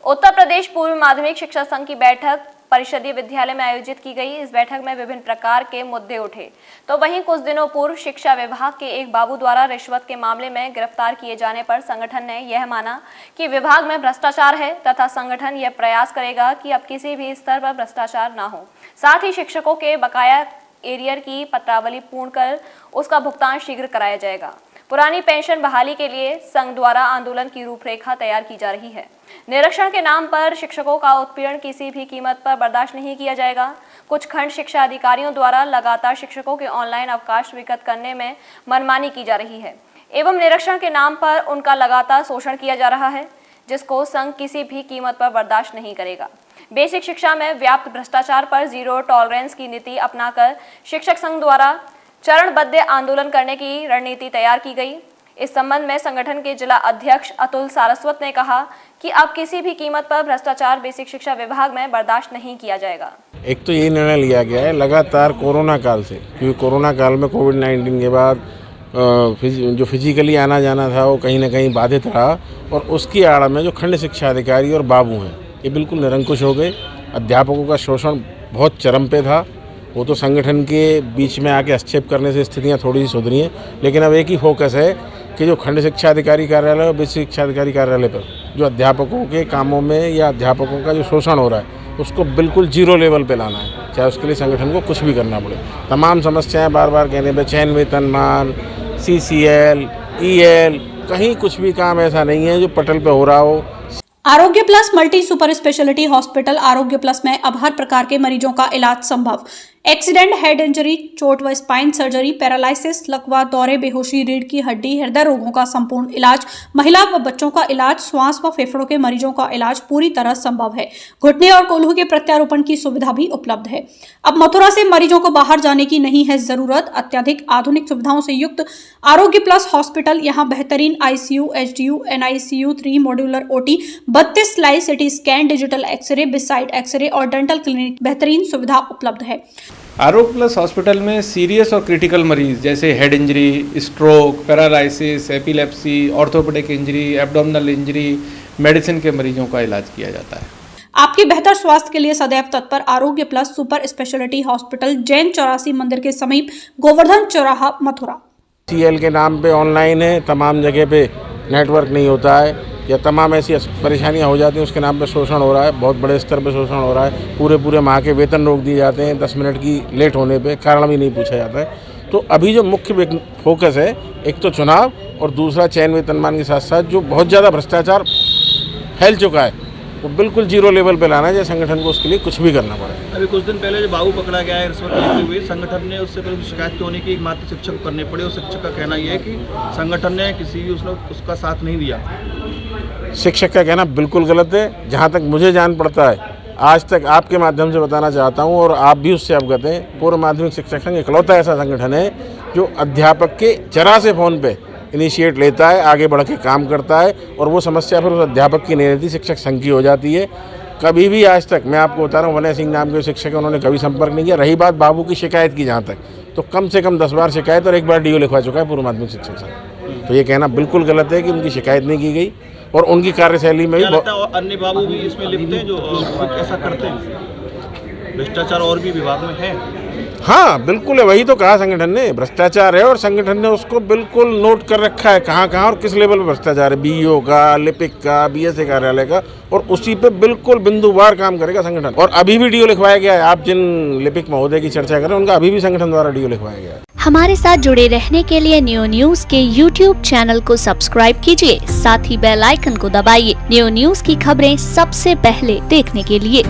उत्तर प्रदेश पूर्व माध्यमिक शिक्षा संघ की बैठक परिषदीय विद्यालय में आयोजित की गई। इस बैठक में विभिन्न प्रकार के मुद्दे उठे। तो वहीं कुछ दिनों पूर्व शिक्षा विभाग के एक बाबू द्वारा रिश्वत के मामले में गिरफ्तार किए जाने पर संगठन ने यह माना कि विभाग में भ्रष्टाचार है तथा संगठन यह प्रयास करेगा कि अब किसी भी स्तर पर भ्रष्टाचार न हो। साथ ही शिक्षकों के बकाया एरियर की पत्रावली पूर्ण कर उसका भुगतान शीघ्र कराया जाएगा। पुरानी पेंशन बहाली के लिए संघ द्वारा आंदोलन की रूपरेखा तैयार की जा रही है। निरीक्षण के नाम पर शिक्षकों का उत्पीड़न किसी भी कीमत पर बर्दाश्त नहीं किया जाएगा। कुछ खंड शिक्षा अधिकारियों द्वारा लगातार शिक्षकों के ऑनलाइन अवकाश स्वीकृत करने में मनमानी की जा रही है एवं निरीक्षण के नाम पर उनका लगातार शोषण किया जा रहा है, जिसको संघ किसी भी कीमत पर बर्दाश्त नहीं करेगा। बेसिक शिक्षा में व्याप्त भ्रष्टाचार पर जीरो टॉलरेंस की नीति अपनाकर शिक्षक संघ द्वारा चरणबद्ध आंदोलन करने की रणनीति तैयार की गई। इस संबंध में संगठन के जिला अध्यक्ष अतुल सारस्वत ने कहा कि अब किसी भी कीमत पर भ्रष्टाचार बेसिक शिक्षा विभाग में बर्दाश्त नहीं किया जाएगा। एक तो ये निर्णय लिया गया है लगातार कोरोना काल से, क्योंकि कोरोना काल में कोविड-19 के बाद जो फिजिकली आना जाना था वो कहीं ना कहीं बाधित रहा और उसकी आड़ में जो खंड शिक्षा अधिकारी और बाबू हैं ये बिल्कुल निरंकुश हो गए। अध्यापकों का शोषण बहुत चरम पे था। वो तो संगठन के बीच में आके हस्तक्षेप करने से स्थितियाँ थोड़ी सी सुधरी हैं, लेकिन अब एक ही फोकस है कि जो खंड शिक्षा अधिकारी कार्यालय और बेसिक शिक्षा अधिकारी कार्यालय पर जो अध्यापकों के कामों में या अध्यापकों का जो शोषण हो रहा है उसको बिल्कुल जीरो लेवल पे लाना है, चाहे उसके लिए संगठन को कुछ भी करना पड़े। तमाम समस्याएं बार बार कहने पे चयन वेतनमान, CCL, EL, कहीं कुछ भी काम ऐसा नहीं है जो पटल पे हो रहा हो। आरोग्य plus multi super speciality hospital आरोग्य प्लस में अब हर प्रकार के मरीजों का इलाज संभव। एक्सीडेंट, हेड इंजरी, चोट व स्पाइन सर्जरी, पैरालिसिस, लकवा, दौरे, बेहोशी, रीढ़ की हड्डी, हृदय रोगों का संपूर्ण इलाज, महिला व बच्चों का इलाज, श्वास व फेफड़ों के मरीजों का इलाज पूरी तरह संभव है। घुटने और कोल्हू के प्रत्यारोपण की सुविधा भी उपलब्ध है। अब मथुरा से मरीजों को बाहर जाने की नहीं है जरूरत। अत्याधिक आधुनिक सुविधाओं से युक्त आरोग्य प्लस हॉस्पिटल यहाँ बेहतरीन ICU, HDU, NICU, 3 modular OT, 32 slice CT scan, digital x-ray, bedside x-ray और डेंटल क्लिनिक बेहतरीन सुविधा उपलब्ध है। आरोग्य प्लस हॉस्पिटल में सीरियस और क्रिटिकल मरीज जैसे head injury, stroke, paralysis, epilepsy, orthopaedic injury, abdominal injury, medicine के मरीजों का इलाज किया जाता है। आपके बेहतर स्वास्थ्य के लिए सदैव तत्पर आरोग्य plus super speciality hospital, Jain 84 मंदिर के समीप, गोवर्धन चौराहा, मथुरा। CL के नाम पे ऑनलाइन है, तमाम जगह पे नेटवर्क नहीं होता है या तमाम ऐसी परेशानियां हो जाती हैं, उसके नाम पे शोषण हो रहा है, बहुत बड़े स्तर पे शोषण हो रहा है। पूरे माह के वेतन रोक दिए जाते हैं 10 मिनट की लेट होने पे, कारण भी नहीं पूछा जाता है। तो अभी जो मुख्य फोकस है एक तो चुनाव और दूसरा चयन वेतनमान के साथ साथ जो बहुत ज़्यादा भ्रष्टाचार फैल चुका है वो बिल्कुल जीरो लेवल पे लाना है, जैसे संगठन को उसके लिए कुछ भी करना पड़े। अभी कुछ दिन पहले जो बाबू पकड़ा गया है रिश्वत लेते हुए, संगठन ने उससे पहले शिकायत होने की एकमात्र शिक्षक को करनी पड़ी और शिक्षक का कहना यह है कि संगठन ने किसी भी उसका साथ नहीं दिया। शिक्षक का कहना बिल्कुल गलत है। जहाँ तक मुझे जान पड़ता है, आज तक आपके माध्यम से बताना चाहता हूँ और आप भी उससे अवगत हैं, पूर्व माध्यमिक शिक्षक संघ इकलौता ऐसा संगठन है जो अध्यापक के जरा से फ़ोन पे इनिशिएट लेता है, आगे बढ़ के काम करता है और वो समस्या फिर उस अध्यापक की नहीं रहती, शिक्षक संघ की हो जाती है। कभी भी आज तक मैं आपको बता रहा हूँ, वनय सिंह नाम के शिक्षक हैं, उन्होंने कभी संपर्क नहीं किया। रही बात बाबू की शिकायत की, जहाँ तक तो कम से कम 10 बार शिकायत और 1 बार DO लिखवा चुका है पूर्व माध्यमिक शिक्षक संघ। तो ये कहना बिल्कुल गलत है कि उनकी शिकायत नहीं की गई और उनकी कार्यशैली में भी अन्य बाबू भी इसमें लिप्त हैं जो ऐसा करते हैं। भ्रष्टाचार और भी विभाग में है। हाँ बिल्कुल है, वही तो कहा संगठन ने, भ्रष्टाचार है और संगठन ने उसको बिल्कुल नोट कर रखा है कहाँ और किस लेवल पर भ्रष्टाचार है, BEO का, लिपिक का, BSA कार्यालय का, और उसी पे बिल्कुल बिंदुवार काम करेगा संगठन। और अभी भी DO लिखवाया गया है। आप जिन लिपिक महोदय की चर्चा करें उनका अभी भी संगठन द्वारा DO लिखवाया गया है। हमारे साथ जुड़े रहने के लिए न्यू न्यूज के YouTube चैनल को सब्सक्राइब कीजिए, साथ ही बेल आइकन को दबाइए न्यू न्यूज की खबरें सबसे पहले देखने के लिए।